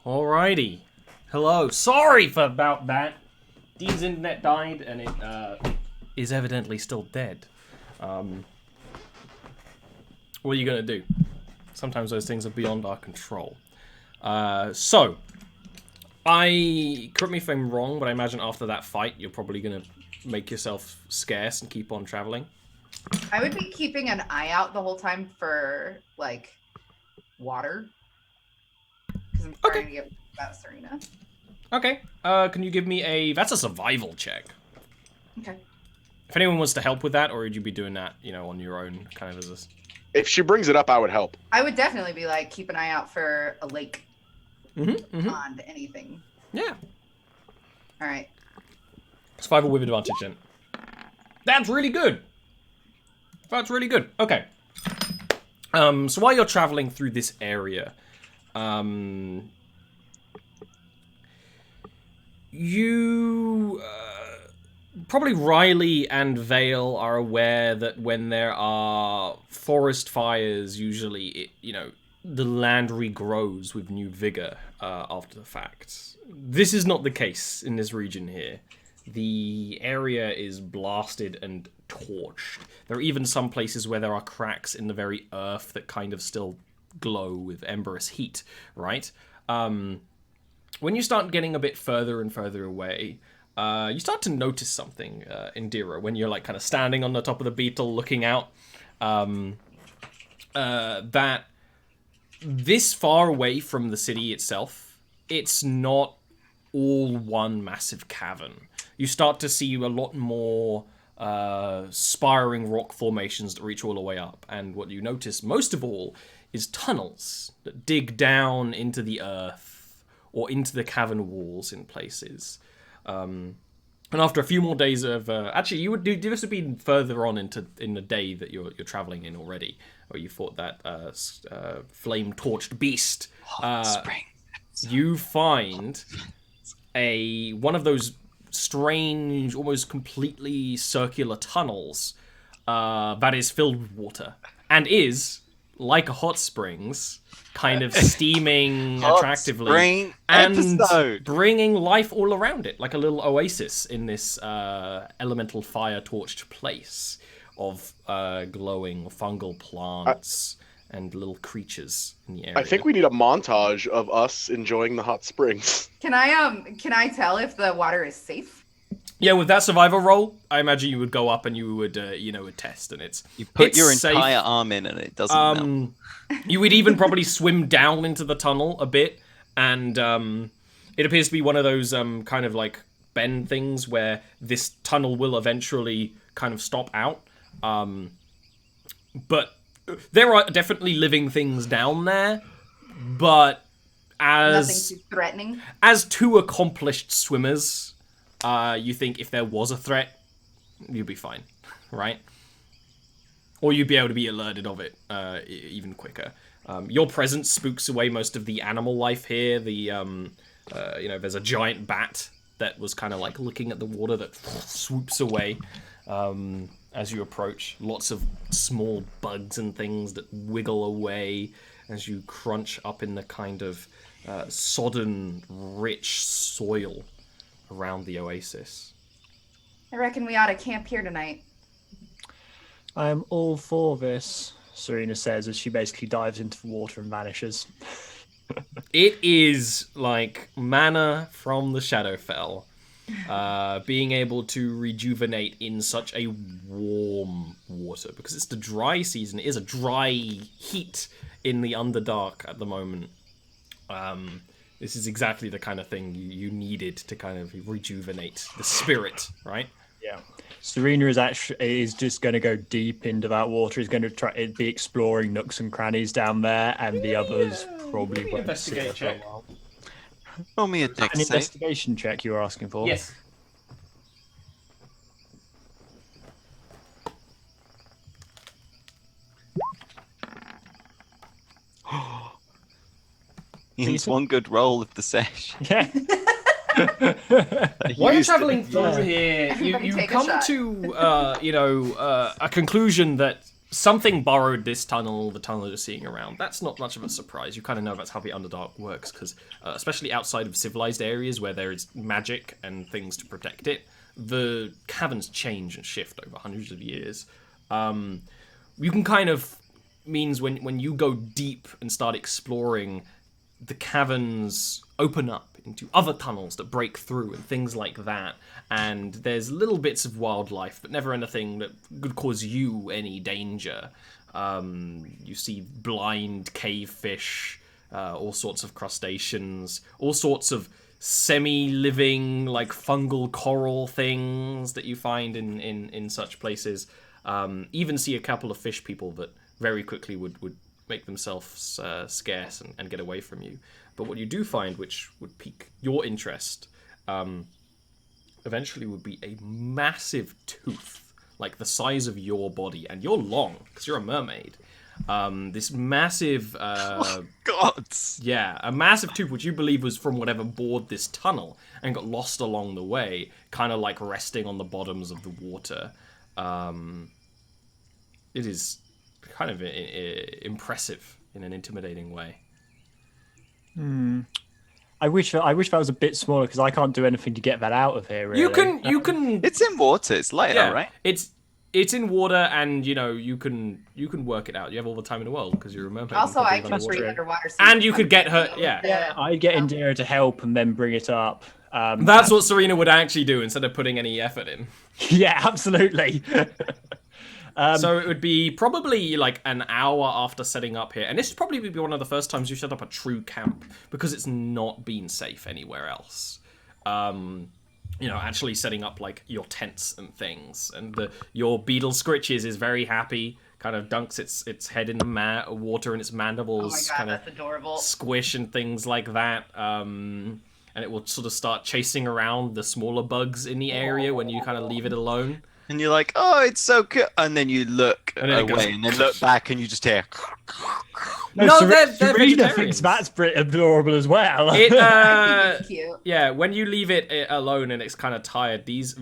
Alrighty. Hello. Sorry for about that. Dean's internet died, and it is evidently still dead. What are you gonna do? Sometimes those things are beyond our control. So, correct me if I'm wrong, but I imagine after that fight, you're probably gonna make yourself scarce and keep on traveling. I would be keeping an eye out the whole time for, like, water. Because I'm trying to get about Serena. Okay. Can you give me that's a survival check. Okay. If anyone wants to help with that, or would you be doing that, on your own, kind of as a... If she brings it up, I would help. I would definitely be like, keep an eye out for a lake. Pond, anything. Yeah. All right. Survival with advantage, then. That's really good. That's really good. Okay. So while you're traveling through this area, you probably Riley and Vale are aware that when there are forest fires, usually the land regrows with new vigor after the fact. This is not the case in this region here. The area is blasted and torched. There are even some places where there are cracks in the very earth that kind of still glow with emberous heat, right? When you start getting a bit further and further away, you start to notice something, Indira, when you're like kind of standing on the top of the beetle looking out, that this far away from the city itself, it's not all one massive cavern. You start to see a lot more spiraling rock formations that reach all the way up. And what you notice most of all is tunnels that dig down into the earth or into the cavern walls in places. And after a few more days of... actually, you would do this would be further on in the day that you're traveling in already, where you fought that flame-torched beast. You find one of those strange, almost completely circular tunnels that is filled with water and is, like a hot springs, kind of steaming attractively and bringing life all around it, like a little oasis in this elemental fire-torched place of glowing fungal plants and little creatures in the area. I think we need a montage of us enjoying the hot springs. Can I tell if the water is safe? Yeah, with that survival roll, I imagine you would go up and you would, would test, and you put your safe. entire arm in and it doesn't melt. You would even probably swim down into the tunnel a bit, and it appears to be one of those kind of like bend things where this tunnel will eventually kind of stop out. But there are definitely living things down there, but nothing too threatening. As two accomplished swimmers, you think if there was a threat, you'd be fine, right? Or you'd be able to be alerted of it even quicker. Your presence spooks away most of the animal life here. There's a giant bat that was kind of like looking at the water that swoops away as you approach. Lots of small bugs and things that wiggle away as you crunch up in the kind of sodden, rich soil around the oasis. I reckon we ought to camp here tonight. I'm all for this, Serena says as she basically dives into the water and vanishes. It is like mana from the Shadowfell. Being able to rejuvenate in such a warm water, because it's the dry season. It is a dry heat in the Underdark at the moment. This is exactly the kind of thing you needed to kind of rejuvenate the spirit, right? Yeah. Serena is just going to go deep into that water. He's going to be exploring nooks and crannies down there, and the others probably won't investigate check. For a while. Roll me a dex An save. investigation check you were asking for? Yes. It's one good roll of the sesh. Yeah. While you're traveling through here, you come to a conclusion that something borrowed this tunnel, the tunnel you're seeing around. That's not much of a surprise. You kind of know that's how the Underdark works, because especially outside of civilized areas where there is magic and things to protect it, the caverns change and shift over hundreds of years. You can kind of means when you go deep and start exploring, the caverns open up into other tunnels that break through and things like that. And there's little bits of wildlife, but never anything that could cause you any danger. You see blind cave fish, all sorts of crustaceans, all sorts of semi-living, like fungal coral things that you find in such places. Even see a couple of fish people that very quickly would make themselves scarce and get away from you. But what you do find, which would pique your interest, eventually would be a massive tooth, like the size of your body, and you're long because you're a mermaid. This massive, Gods. yeah, a massive tooth, which you believe was from whatever bored this tunnel and got lost along the way, kind of like resting on the bottoms of the water. It is kind of impressive in an intimidating way. I wish that was a bit smaller because I can't do anything to get that out of here. Really. You can. It's in water. It's lighter, Yeah, right? it's in water, and you can work it out. You have all the time in the world because you're a mermaid. Also, I can underwater. breathe underwater. so And you could get her. Yeah, I'd get Indira to help and then bring it up. that's what Serena would actually do instead of putting any effort in. Yeah, absolutely. So it would be probably like an hour after setting up here, and this would probably be one of the first times you set up a true camp because it's not been safe anywhere else. Actually setting up like your tents and things, and your beetle Scritches is very happy, kind of dunks its head in the water and its mandibles Oh my god, kind of that's adorable. squish and things like that. And it will sort of start chasing around the smaller bugs in the area when you kind of leave it alone. And you're like, oh, it's so good. And then you look And then it goes- away, and then look back, and you just hear. No, they're Serena vegetarians. thinks that's pretty adorable as well. It's cute. Yeah, when you leave it alone and it's kind of tired, these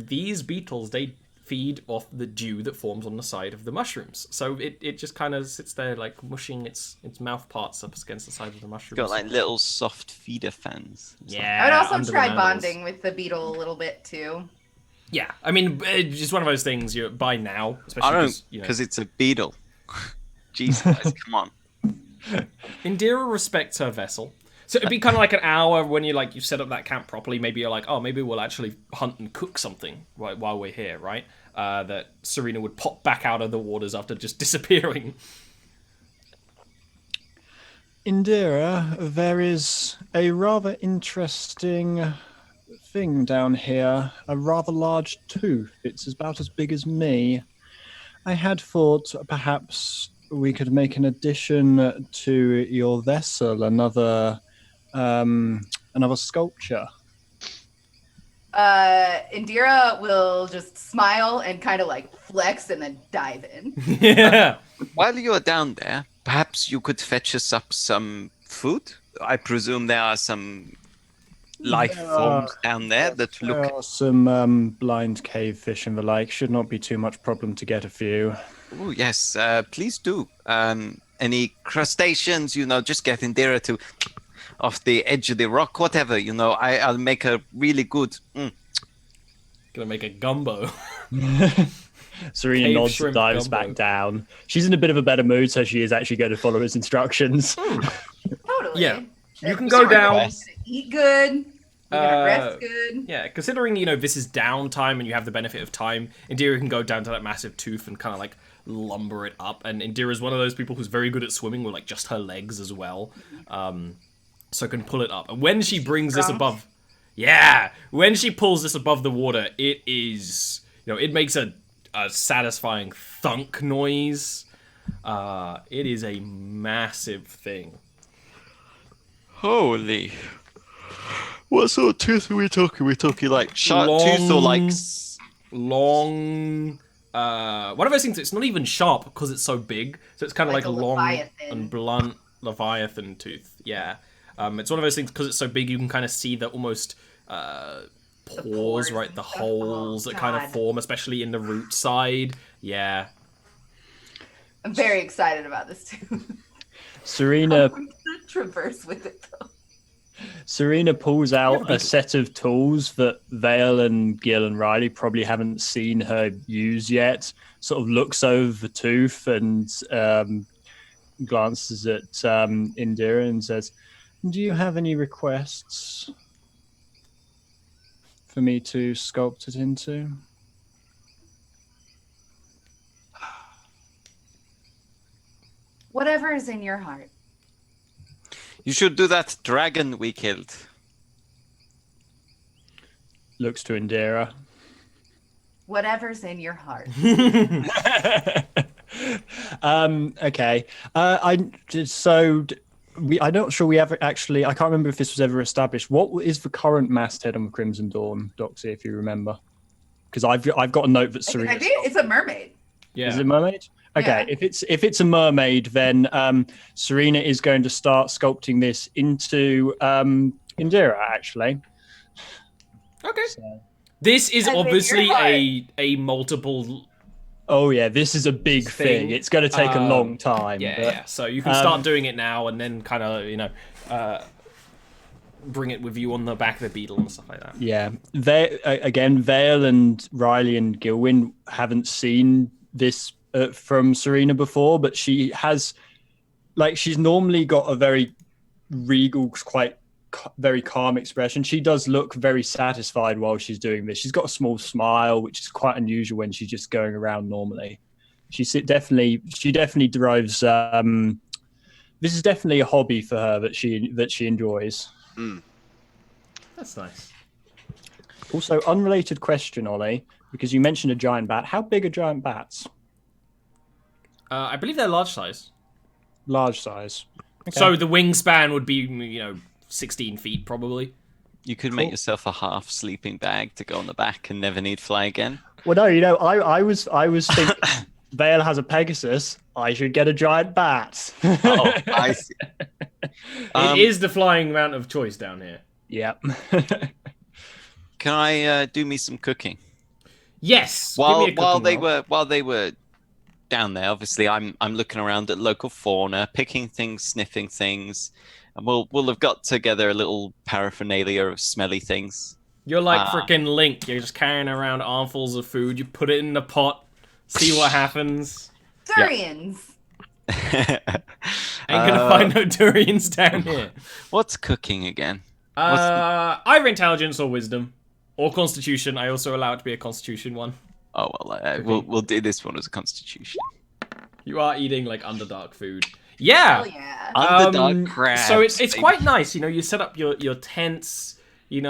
beetles, they feed off the dew that forms on the side of the mushrooms. So it just kind of sits there like mushing its mouth parts up against the side of the mushrooms. Got like little soft feeder fans. Yeah. I would also under the try mandibles. bonding with the beetle a little bit too. Yeah, I mean, it's just one of those things you by now, especially I don't, 'cause, because it's a beetle. Jesus, guys, come on. Indira respects her vessel. So it'd be kind of like an hour when you set up that camp properly. Maybe you're like, oh, maybe we'll actually hunt and cook something while we're here, right? That Serena would pop back out of the waters after just disappearing. Indira, there is a rather interesting thing down here. A rather large tooth. It's about as big as me. I had thought perhaps we could make an addition to your vessel, another sculpture. Indira will just smile and kind of like flex and then dive in. Yeah. While you're down there, perhaps you could fetch us up some food. I presume there are some life There forms are- down there that There look. are some blind cave fish and the like. Should not be too much problem to get a few. Oh yes, please do. Any crustaceans? Just get Indira to off the edge of the rock, whatever. I'll make a really good. Gonna make a gumbo. Serena Cave nods and shrimp dives gumbo. back down. She's in a bit of a better mood, so she is actually going to follow his instructions. Totally. Yeah. You can If go you're down. gonna eat good. You're gonna rest good. Yeah, considering, this is downtime and you have the benefit of time, Indira can go down to that massive tooth and kind of like lumber it up. And Indira's one of those people who's very good at swimming with like just her legs as well. So can pull it up. And when she brings this Strong. above, when she pulls this above the water, it is, it makes a satisfying thunk noise. It is a massive thing. Holy! What sort of tooth are we talking? We're talking like sharp tooth or like. Long, one of those things. It's not even sharp because it's so big, so it's kind of Like like, a long leviathan. and blunt leviathan tooth. Yeah, it's one of those things because it's so big. You can kind of see the almost pores, pores right? and The stuff. holes Oh, that kind of God. form, especially in the root side. Yeah, I'm very excited about this too. Serena I'm gonna traverse with it though. Serena pulls out a set of tools that Vale and Gil and Riley probably haven't seen her use yet. Sort of looks over the tooth and glances at Indira and says, "Do you have any requests for me to sculpt it into?" Whatever is in your heart. You should do that dragon we killed. Looks to Indira. Whatever's in your heart. Okay. I'm not sure we ever actually. I can't remember if this was ever established. What is the current masthead on the Crimson Dawn, Doxy, if you remember? Because I've got a note that Serena. I think it's a mermaid. Yeah. Is it mermaid? Okay. Yeah. If it's a mermaid, then Serena is going to start sculpting this into Indira. Actually. Okay. So. This is And in obviously your heart. a multiple. Oh yeah, this is a big thing. It's going to take a long time. Yeah, but, yeah. So you can start doing it now, and then kind of bring it with you on the back of the beetle and stuff like that. Yeah. Again, Vale and Riley and Gilwyn haven't seen this from Serena before, but she has, she's normally got a very regal, very calm expression. She does look very satisfied while she's doing this. She's got a small smile, which is quite unusual when she's just going around normally. She definitely derives. This is definitely a hobby for her that she enjoys. Mm. That's nice. Also, unrelated question, Ollie, because you mentioned a giant bat. How big are giant bats? I believe they're large size. Large size. Okay. So the wingspan would be 16 feet probably. You could make yourself a half sleeping bag to go on the back and never need fly again. Well, no, I was thinking Vale has a Pegasus. I should get a giant bat. Oh, I see. It is the flying mount of choice down here. Yep. Can I do me some cooking? Yes. While give me a while they were down there, obviously I'm looking around at local fauna, picking things, sniffing things, and we'll have got together a little paraphernalia of smelly things. You're like freaking Link. You're just carrying around armfuls of food. You put it in the pot, see what happens. Durians. Ain't gonna find no durians down here. What's cooking again? Either intelligence or wisdom, or constitution. I also allow it to be a constitution one. Oh well, we'll do this one as a constitution. You are eating underdark food. Yeah. Oh yeah. Underdark crabs. So it's baby. quite nice. You set up your tents. Set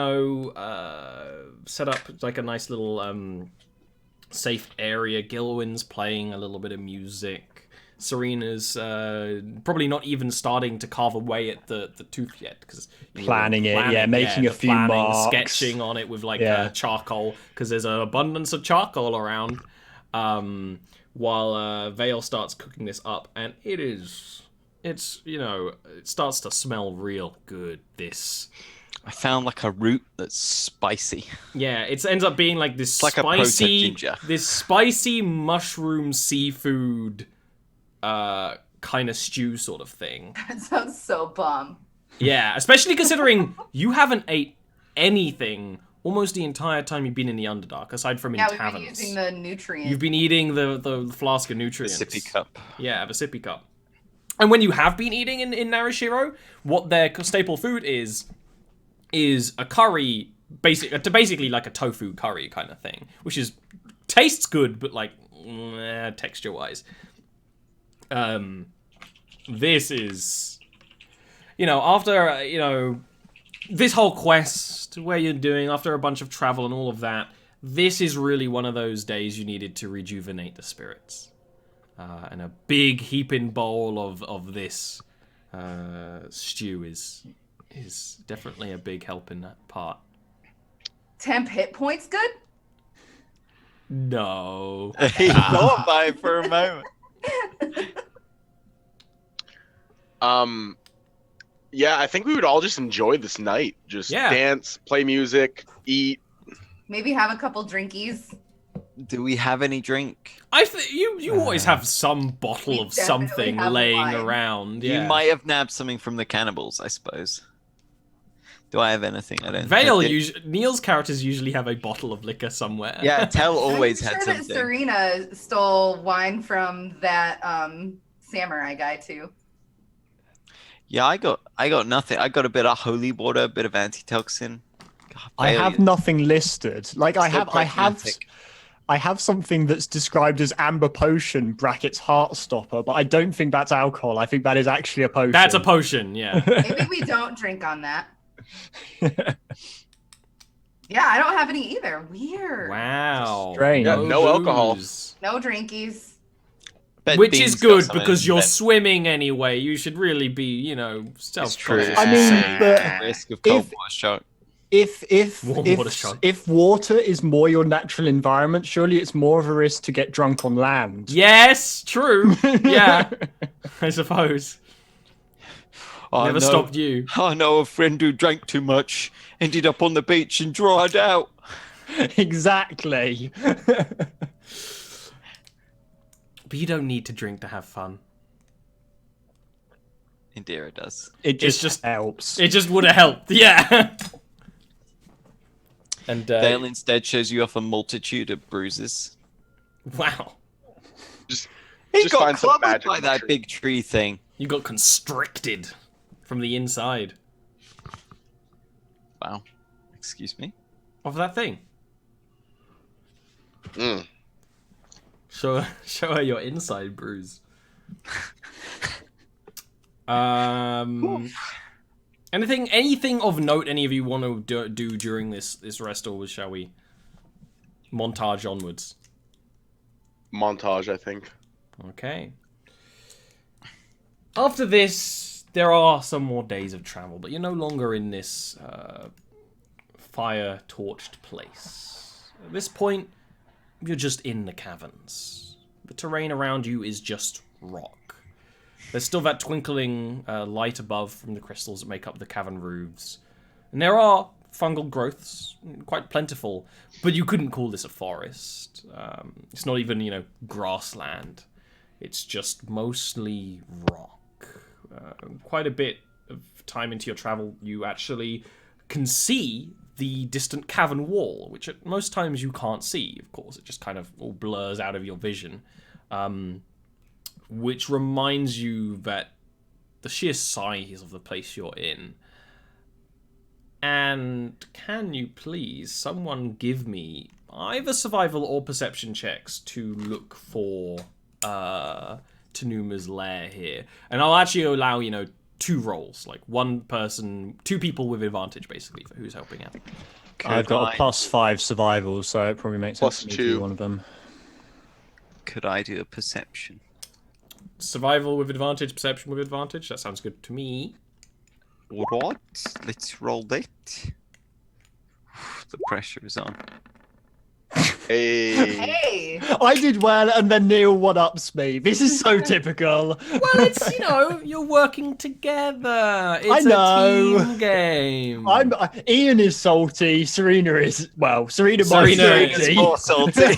up a nice little safe area. Gilwyn's playing a little bit of music. Serena's probably not even starting to carve away at the tooth yet because Planning it, making a few marks, sketching on it with charcoal because there's an abundance of charcoal around. While Vale starts cooking this up, and it starts to smell real good. I found a root that's spicy. Yeah, it ends up being this like a spicy, proto ginger. this spicy mushroom seafood kind of stew sort of thing. That sounds so bum. Yeah, especially considering you haven't ate anything almost the entire time you've been in the Underdark, aside from in Yeah, we've taverns. been using the nutrients. You've been eating the flask of nutrients. The sippy cup. Yeah, the sippy cup. And when you have been eating in Narashiro, what their staple food is a curry, basically like a tofu curry kind of thing, which tastes good, but texture-wise. This is, after, this whole quest where you're doing, after a bunch of travel and all of that, this is really one of those days you needed to rejuvenate the spirits. And a big heaping bowl of this stew is definitely a big help in that part. Temp hit points good? No. He thought about it for a moment. Yeah, I think we would all just enjoy this night. Just dance, play music, eat. Maybe have a couple drinkies. Do we have any drink? I think you always have some bottle We of definitely something have laying wine. around. Yeah. You might have nabbed something from the cannibals, I suppose. Do I have anything? I don't. Vale, I think- Neil's characters usually have a bottle of liquor somewhere. Yeah, Tell always I'm had sure something. that Serena stole wine from that samurai guy too. Yeah, I got nothing. I got a bit of holy water, a bit of antitoxin. God, I Vale, have nothing listed. Like I so have pragmatic. I have something that's described as amber potion brackets heart stopper, but I don't think that's alcohol. I think that is actually a potion. That's a potion, yeah. Maybe we don't drink on that. Yeah, I don't have any either. Weird. Wow. Strange. Yeah, no alcohol. booze. No drinkies. Bet Which Bean's is got good some because in you're bet. swimming anyway. You should really be, self-conscious. I mean, and safe. but Risk of cold if- water shock. Warm water shock. if water is more your natural environment, surely it's more of a risk to get drunk on land. Yes, true. Yeah, I suppose. Oh, Never no. stopped you. I know a friend who drank too much, ended up on the beach and dried out. Exactly. But you don't need to drink to have fun. Indira does. It It's just, just- helps. It just would have helped. Yeah. And Vale instead shows you off a multitude of bruises. wow, He Just got find some clobbered magic by in the that tree. big tree thing. you got constricted from the inside Wow. Excuse me. of that thing. Mm. Show her your inside bruise. Anything of note any of you want to do during this rest, or shall we montage onwards? Montage, I think. Okay. After this, there are some more days of travel, but you're no longer in this fire-torched place. At this point, you're just in the caverns. The terrain around you is just rock. There's still that twinkling light above from the crystals that make up the cavern roofs. And there are fungal growths, quite plentiful, but you couldn't call this a forest. It's not even, grassland. It's just mostly rock. Quite a bit of time into your travel, you actually can see the distant cavern wall, which at most times you can't see, of course. It just kind of all blurs out of your vision. Which reminds you that the sheer size of the place you're in. And can you please, someone give me either survival or perception checks to look for Tanuma's lair here. And I'll actually allow, 2 rolls, like 2 people with advantage, basically, for who's helping out. I've got a +5 survival, so it probably makes sense to me to +2. be one of them. Could I do a perception? Survival with advantage, perception with advantage. That sounds good to me. Alright, let's roll that. The pressure is on. Hey. Hey. I did well, and then Neil one-ups me. This is so typical. Well, it's, you're working together. It's I know. a team game. Ian is salty. Serena is Serena Serena might is be more salty.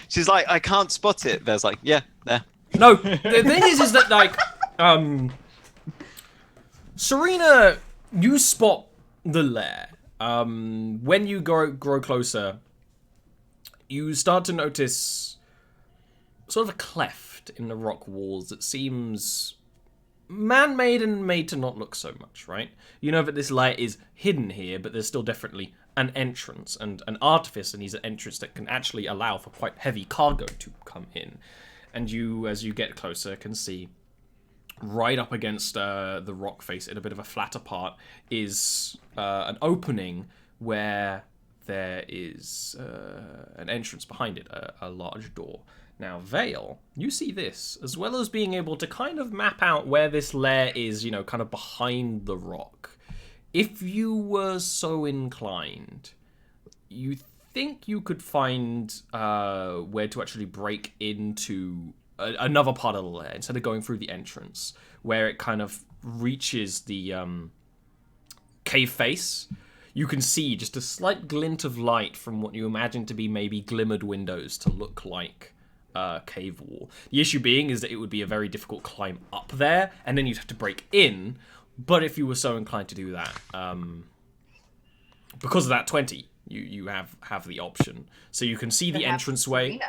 She's like, I can't spot it. There's like, yeah, there. No, the thing is that, Serena, you spot the lair. When you grow closer, you start to notice sort of a cleft in the rock walls that seems man-made and made to not look so much, right? You know that this lair is hidden here, but there's still definitely an entrance, and an artificer needs an entrance that can actually allow for quite heavy cargo to come in. And you, as you get closer, can see right up against the rock face, in a bit of a flatter part, is an opening where there is an entrance behind it, a large door. Now, Vale, you see this, as well as being able to kind of map out where this lair is, kind of behind the rock. If you were so inclined, you think you could find where to actually break into another part of the lair, instead of going through the entrance, where it kind of reaches the cave face. you can see just a slight glint of light from what you imagine to be maybe glimmered windows to look like cave wall. The issue being is that it would be a very difficult climb up there, and then you'd have to break in. But if you were so inclined to do that, because of that 20, you have the option. So you can see the entranceway. Serena.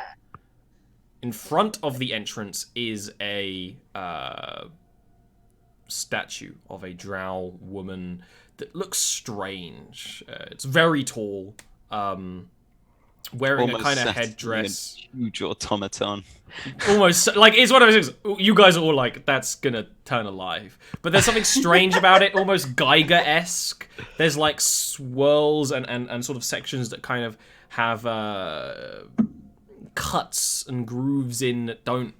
In front of the entrance is a statue of a drow woman that looks strange. It's very tall, wearing Almost a kind of certainly headdress. a huge automaton. Almost like it's one of those things. You guys are all like, that's gonna turn alive. But there's something strange about it, almost Geiger-esque. There's like swirls and sort of sections that kind of have cuts and grooves in that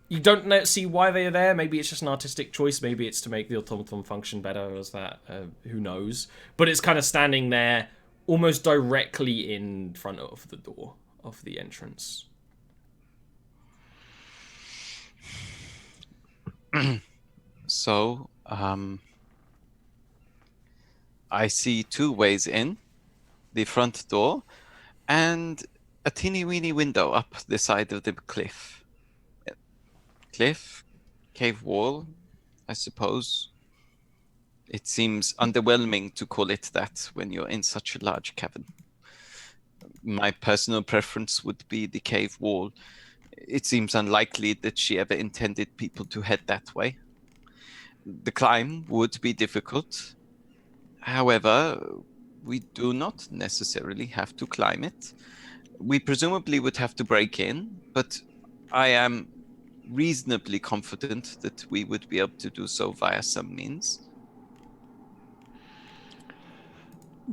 you don't see why they are there. Maybe it's just an artistic choice. Maybe it's to make the automaton function better as that. Who knows? But it's kind of standing there almost directly in front of the door of the entrance. So, I see two ways in, the front door and a teeny weeny window up the side of the cliff. Cliff, cave wall, I suppose. It seems underwhelming to call it that when you're in such a large cavern. My personal preference would be the cave wall. It seems unlikely that she ever intended people to head that way. The climb would be difficult. However, we do not necessarily have to climb it. We presumably would have to break in, but I am reasonably confident that we would be able to do so via some means.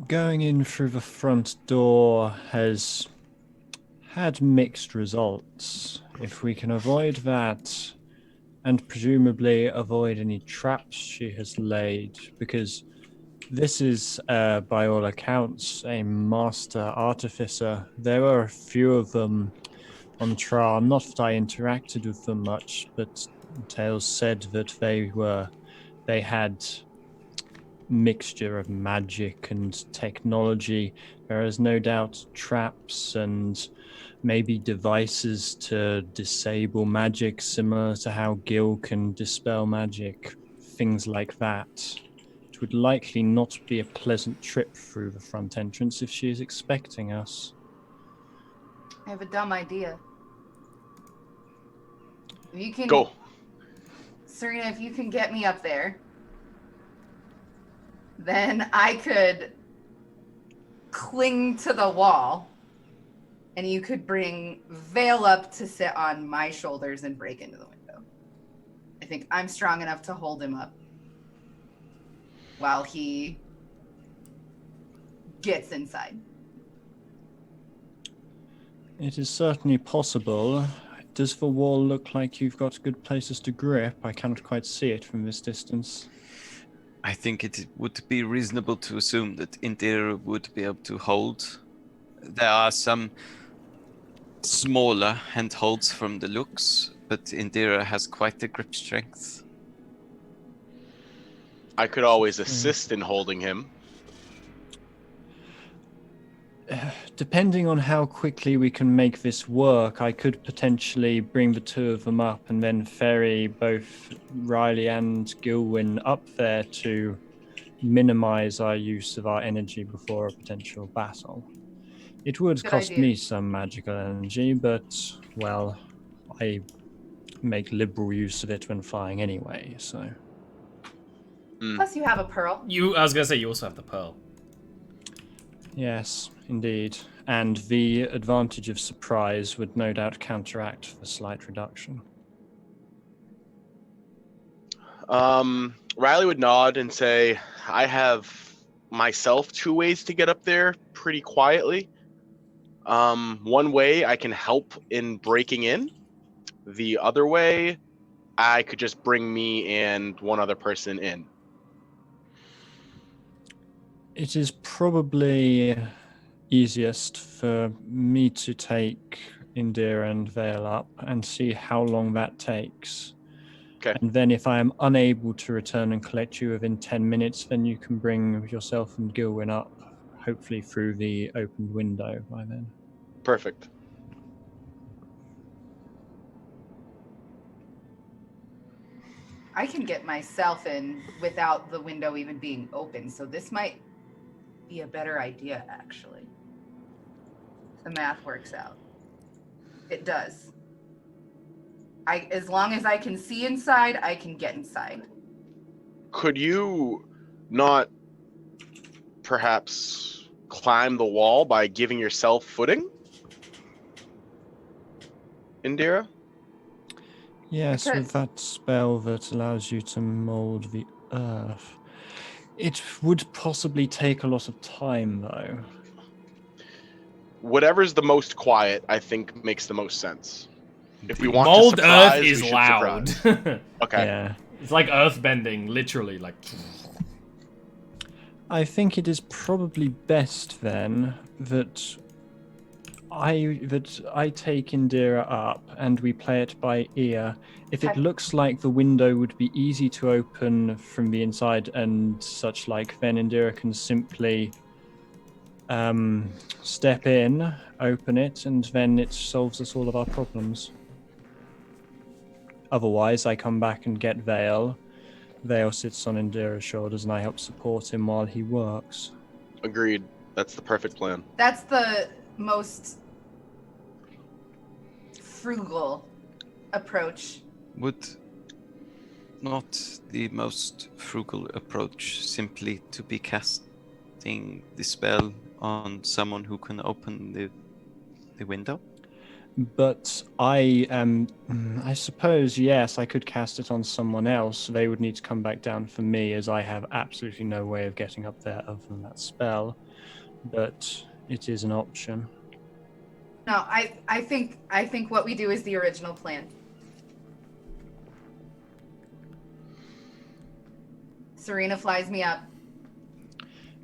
Going in through the front door has had mixed results. If we can avoid that, and presumably avoid any traps she has laid, because this is, by all accounts, a master artificer. There were a few of them on trial. Not that I interacted with them much, but tales said that they had mixture of magic and technology. There is no doubt traps and maybe devices to disable magic, similar to how Gil can dispel magic, things like that. It would likely not be a pleasant trip through the front entrance if she is expecting us. I have a dumb idea. If you can, Go. Serena, if you can get me up there, then I could cling to the wall, and you could bring Vale up to sit on my shoulders and break into the window. I think I'm strong enough to hold him up while he gets inside. It is certainly possible. Does the wall look like you've got good places to grip? I cannot quite see it from this distance. I think it would be reasonable to assume that Indira would be able to hold. There are some smaller handholds from the looks, but Indira has quite a grip strength. I could always assist in holding him. Depending on how quickly we can make this work, I could potentially bring the two of them up and then ferry both Riley and Gilwyn up there to minimize our use of our energy before a potential battle. It would Good cost idea. me some magical energy, but, well, I make liberal use of it when flying anyway, so... Plus, you have a pearl. I was gonna say you also have the pearl. Yes, indeed. And the advantage of surprise would no doubt counteract the slight reduction. Riley would nod and say, I have myself 2 ways to get up there pretty quietly. One way I can help in breaking in. The other way, I could just bring me and one other person in. It is probably easiest for me to take Indira and Vale up and see how long that takes. Okay. And then if I am unable to return and collect you within 10 minutes, then you can bring yourself and Gilwyn up, hopefully through the opened window by then. Perfect. I can get myself in without the window even being open, so this might be a better idea, actually. The math works out. It does. As long as I can see inside, I can get inside. Could you not perhaps climb the wall by giving yourself footing, Indira? Yes, Okay. with that spell that allows you to mold the earth. It would possibly take a lot of time, though. Whatever's the most quiet, I think, makes the most sense. If we Indeed. want Mold to surprise, earth we is should loud. surprise. Okay. Yeah. It's like earth bending, literally. Like. I think it is probably best then that I take Indira up and we play it by ear. If it Okay. looks like the window would be easy to open from the inside and such like, then Indira can simply step in, open it, and then it solves us all of our problems. Otherwise, I come back and get Vale. Vale sits on Indira's shoulders and I help support him while he works. Agreed. That's the perfect plan. That's the most frugal approach. Would not the most frugal approach simply to be casting the spell on someone who can open the window? But I suppose, yes, I could cast it on someone else. They would need to come back down for me, as I have absolutely no way of getting up there other than that spell. But it is an option. No, I think what we do is the original plan. Serena flies me up.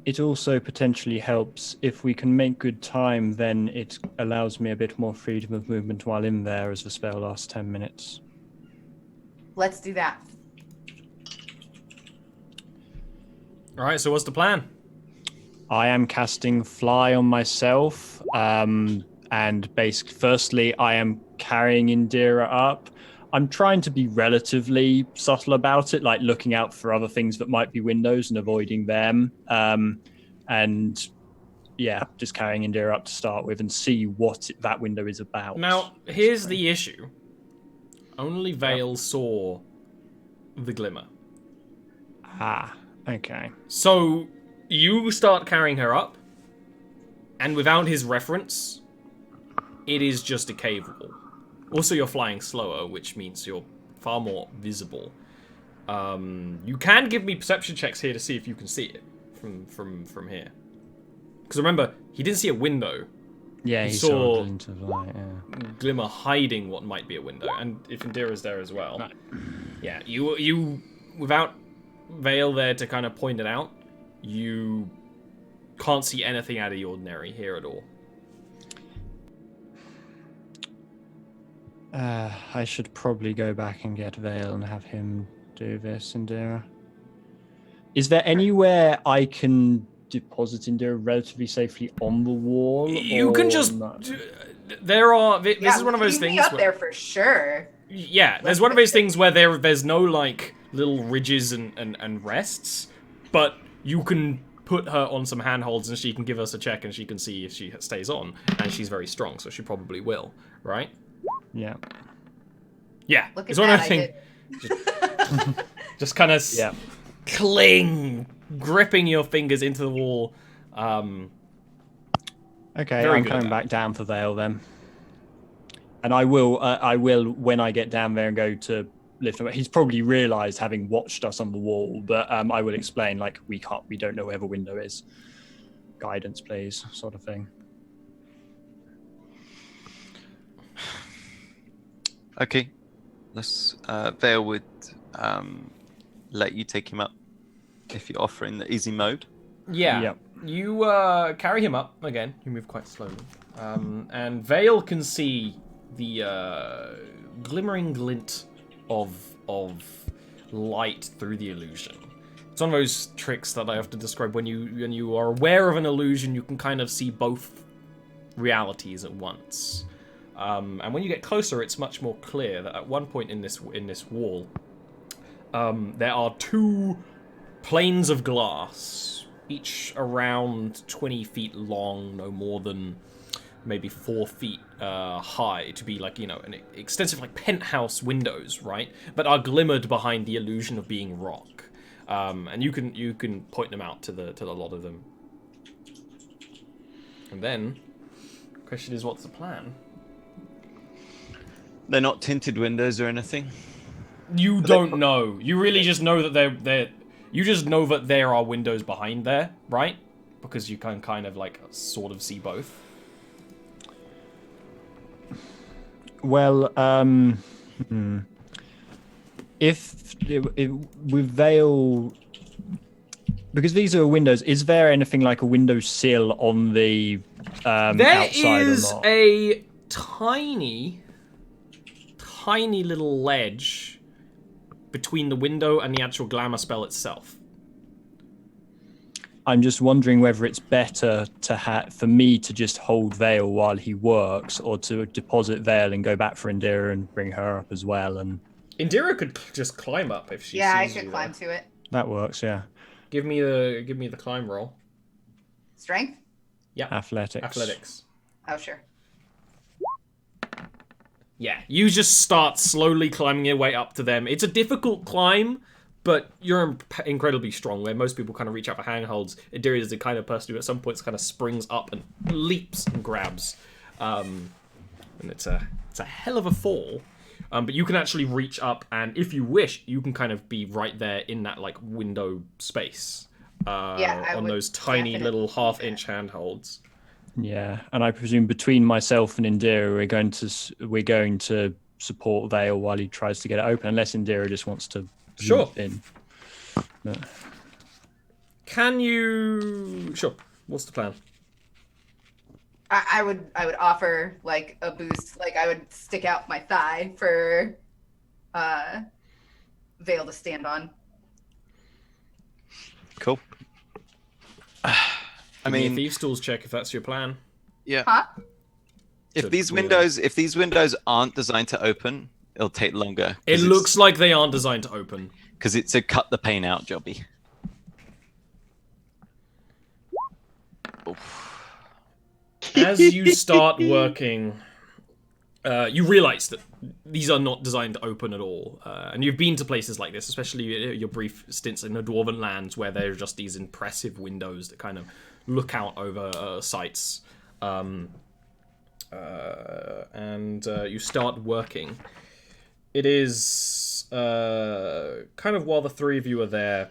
It also potentially helps if we can make good time, then it allows me a bit more freedom of movement while in there as the spell lasts 10 minutes. Let's do that. All right. So what's the plan? I am casting Fly on myself, and firstly, I am carrying Indira up. I'm trying to be relatively subtle about it, like looking out for other things that might be windows and avoiding them. And yeah, just carrying Indira up to start with and see what that window is about. Now, here's the issue. Only Vale saw the glimmer. Ah, okay. So you start carrying her up, and without his reference, it is just a cave wall. Also, you're flying slower, which means you're far more visible. You can give me perception checks here to see if you can see it from here. Because remember, he didn't see a window. Yeah, He he saw saw a glint of light, yeah. Glimmer hiding what might be a window, and if Indira's there as well. Right. Yeah, you without Vale there to kind of point it out, you can't see anything out of the ordinary here at all. I should probably go back and get Vale and have him do this, Indira. Is there anywhere I can deposit Indira relatively safely on the wall? You can just... There are... This is one of those things... Me up there for sure. Yeah, there's one of those things where there's no, like, little ridges and rests, but you can put her on some handholds and she can give us a check and she can see if she stays on, and she's very strong, so she probably will, right? Yeah. Yeah, Look it's at one of that, those things. Just kind of cling, gripping your fingers into the wall. Okay, Very I'm good coming at back down for Vale then. And I will when I get down there and go to lift him. He's probably realised, having watched us on the wall, but I will explain, like, we don't know where the window is. Guidance, please, sort of thing. Okay, let's. Vale would let you take him up if you offer in the easy mode. Yeah. Yep. You carry him up again. You move quite slowly, and Vale can see the glimmering glint of light through the illusion. It's one of those tricks that I have to describe. When you are aware of an illusion, you can kind of see both realities at once. And when you get closer, it's much more clear that at one point in this wall, there are two planes of glass, each around 20 feet long, no more than maybe 4 feet high, to be like, an extensive like penthouse windows, right? But are glimmered behind the illusion of being rock. And you can point them out to the lot of them. And then, the question is, what's the plan? They're not tinted windows or anything. You don't know. You really just know that they're. You just know that there are windows behind there, right? Because you can kind of like sort of see both. Well, if with veil, because these are windows, is there anything like a window sill on the There outside is or not? a tiny little ledge between the window and the actual glamour spell itself. I'm just wondering whether it's better to for me to just hold Vale while he works, or to deposit Vale and go back for Indira and bring her up as well. And Indira could just climb up if she Yeah, I sees could you climb there. to it. that works, yeah. Give me the climb roll. Strength? Yeah. Athletics. Oh, sure. Yeah, you just start slowly climbing your way up to them. It's a difficult climb, but you're incredibly strong, where most people kind of reach out for handholds. Indira is the kind of person who at some points kind of springs up and leaps and grabs. And it's a hell of a fall. But you can actually reach up, and if you wish, you can kind of be right there in that like window space. On those tiny little half-inch handholds. Yeah, and I presume between myself and Indira, we're going to support Vale while he tries to get it open, unless Indira just wants to Sure. zoom in. But Can you? Sure. What's the plan? I would offer like a boost, like I would stick out my thigh for Vale to stand on. Cool. I Give me a mean, thieves' tools check if that's your plan. yeah. Huh? If So these really- windows aren't designed to open, it'll take longer. It looks like they aren't designed to open. because it's a cut the pain out jobby. As you start working, you realize that these are not designed to open at all. And you've been to places like this, especially your brief stints in the Dwarven lands, where there are just these impressive windows that kind of look out over sites. And you start working. It is kind of while the three of you are there,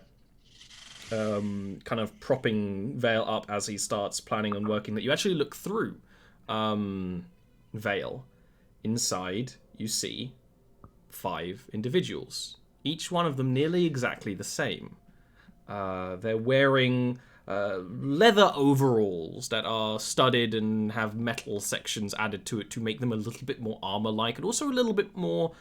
kind of propping Vale up as he starts planning on working, that you actually look through Vale. Inside, you see 5 individuals, each one of them nearly exactly the same. They're wearing leather overalls that are studded and have metal sections added to it to make them a little bit more armor-like, and also a little bit more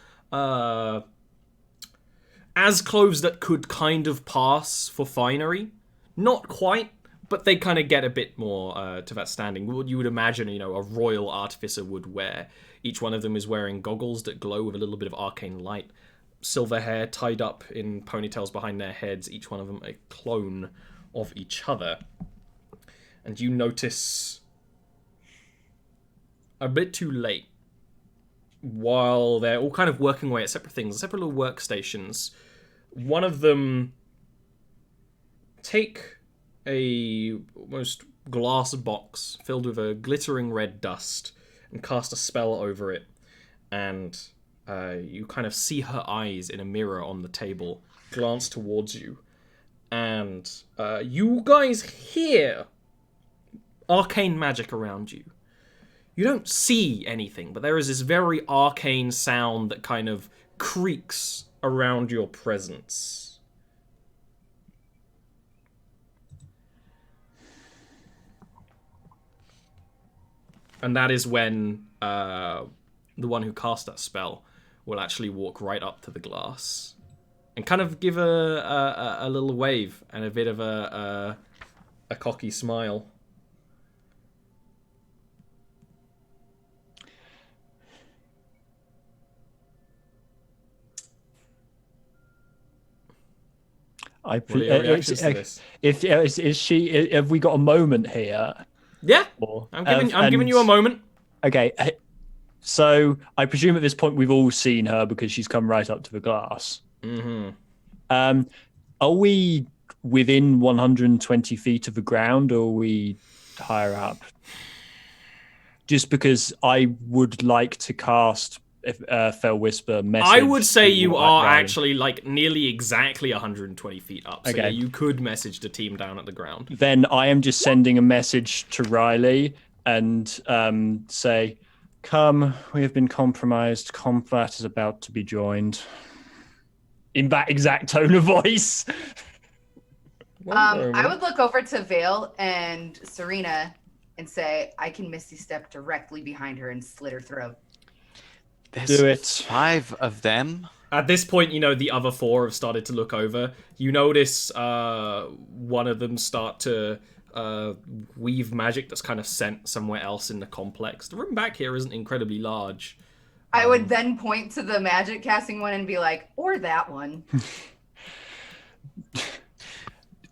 as clothes that could kind of pass for finery. Not quite, but they kind of get a bit more to that standing. What you would imagine, a royal artificer would wear. Each one of them is wearing goggles that glow with a little bit of arcane light. Silver hair tied up in ponytails behind their heads. Each one of them a clone of each other. And you notice a bit too late, while they're all kind of working away at separate things, separate little workstations, one of them take a almost glass box filled with a glittering red dust and cast a spell over it, and you kind of see her eyes in a mirror on the table glance towards you, and you guys hear arcane magic around you. You don't see anything, but there is this very arcane sound that kind of creaks around your presence. And that is when the one who cast that spell will actually walk right up to the glass and kind of give a little wave and a bit of a cocky smile. What are your reactions to this? Is she? Have we got a moment here? Yeah, Or, I'm giving you a moment. Okay, so I presume at this point we've all seen her because she's come right up to the glass. Mm-hmm. Are we within 120 feet of the ground, or are we higher up? Just because I would like to cast Fell Whisper message. I would say you are Riley. actually like nearly exactly 120 feet up. So Okay. yeah, you could message the team down at the ground. Then I am just sending a message to Riley and say, "Come, we have been compromised. Combat is about to be joined." In that exact tone of voice. I would look over to Vale and Serena and say, I can Misty Step directly behind her and slit her throat. There's Do it. 5 of them. At this point, the other 4 have started to look over. You notice one of them start to weave magic that's kind of sent somewhere else in the complex. The room back here isn't incredibly large. I would then point to the magic casting one and be like, or that one.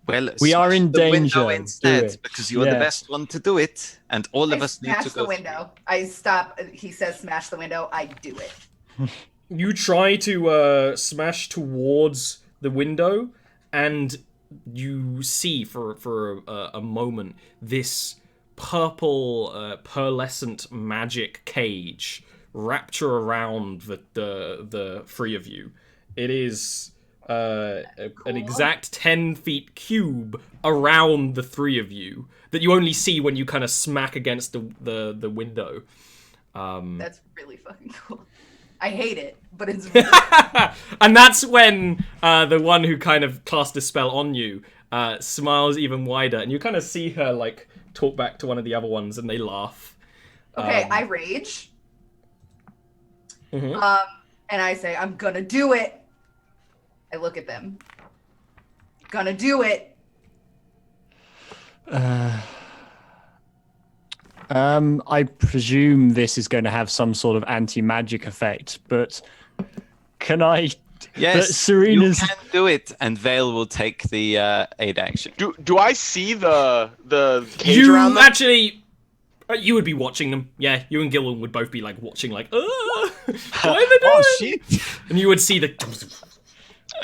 Well, We are in smash the danger. window Do instead it. because you're the Yes. best one to do it, and all of I us need smash to the go. window. I stop. He says smash the window. I do it. You try to smash towards the window, and you see for a moment this purple pearlescent magic cage rapture around the 3 of you. It is an exact 10 feet cube around the 3 of you that you only see when you kind of smack against the window. That's really fucking cool. I hate it, but it's really And that's when the one who kind of cast a spell on you smiles even wider, and you kind of see her like talk back to one of the other ones, and they laugh. okay. I rage. Mhm. And I say, I'm gonna do it. I look at them. Gonna do it. I presume this is going to have some sort of anti-magic effect, but can I? Yes, Serena's. you can do it, and Vale will take the aid action. Do I see the cage around You them? actually, you would be watching them. Yeah, you and Gilwin would both be like watching, like, what are they doing? Oh shit! And you would see the.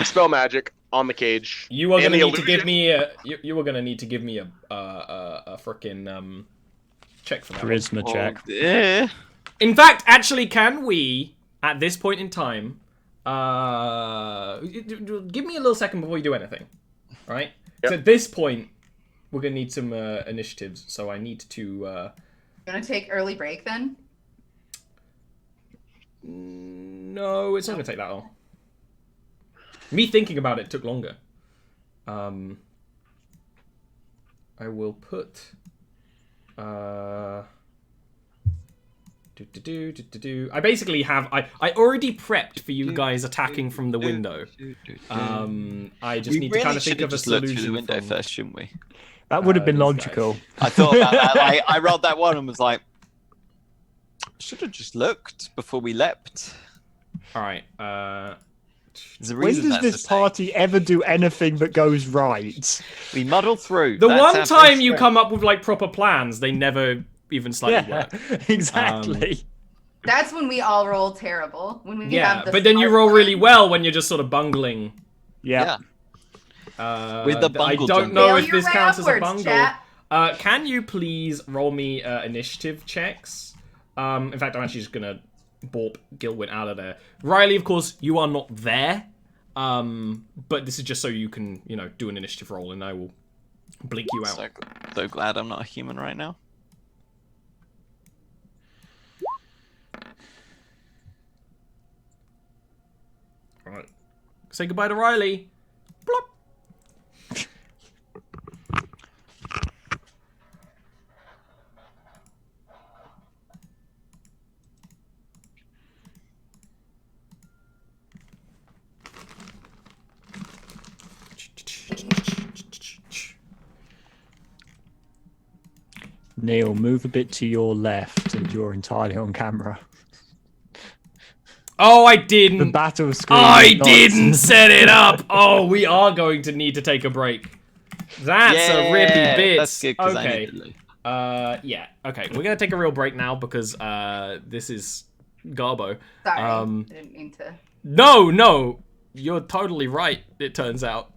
Spell magic on the cage. You are And gonna the need to give illusion. me a. You are gonna need to give me a frickin' check for that. Charisma check. Yeah. In fact, actually, can we at this point in time? Give me a little second before you do anything. Right? Yep. So at this point, we're gonna need some initiatives. So I need to. You wanna take early break then? No, it's not gonna take that long. Me thinking about it took longer. I will put. I basically have. I already prepped for you guys attacking from the window. I just We need really to kind of should think have of a just looked solution. through the window from- first, shouldn't we? That would have been these logical. guys. I thought about that. I rolled that one and was like, should have just looked before we leapt. All right. There's a When reason does that's this the same. party ever do anything that goes right? We muddle through. The That's one our time best you friend. come up with like proper plans, they never even slightly Yeah, work. exactly. That's when we all roll terrible. When we Yeah, have the but then you smart roll really plan. well when you're just sort of bungling. Yeah. With the I bungle don't jungle. know Fail if your this way counts as a upwards, bungle. chat. Can you please roll me initiative checks? In fact, I'm actually just gonna borp Gilwin out of there. Riley, of course, you are not there. But this is just so you can, do an initiative roll, and I will blink you out. So glad I'm not a human right now. All right. Say goodbye to Riley. Blop. Neil, move a bit to your left, and you're entirely on camera. Oh, I The didn't. battle screen. I is not- didn't set it up. Oh, we are going to need to take a break. That's a rippy bit. That's good because I Okay. need to leave. Yeah. Okay, we're gonna take a real break now because this is Garbo. Sorry, I didn't mean to. No, you're totally right. It turns out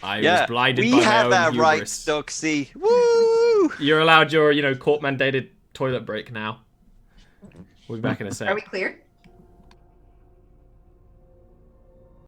I was Yeah, blinded we by my have own that right, hubris. Doxy. Woo! You're allowed your, court mandated toilet break now. We'll be back in a Are sec. we clear?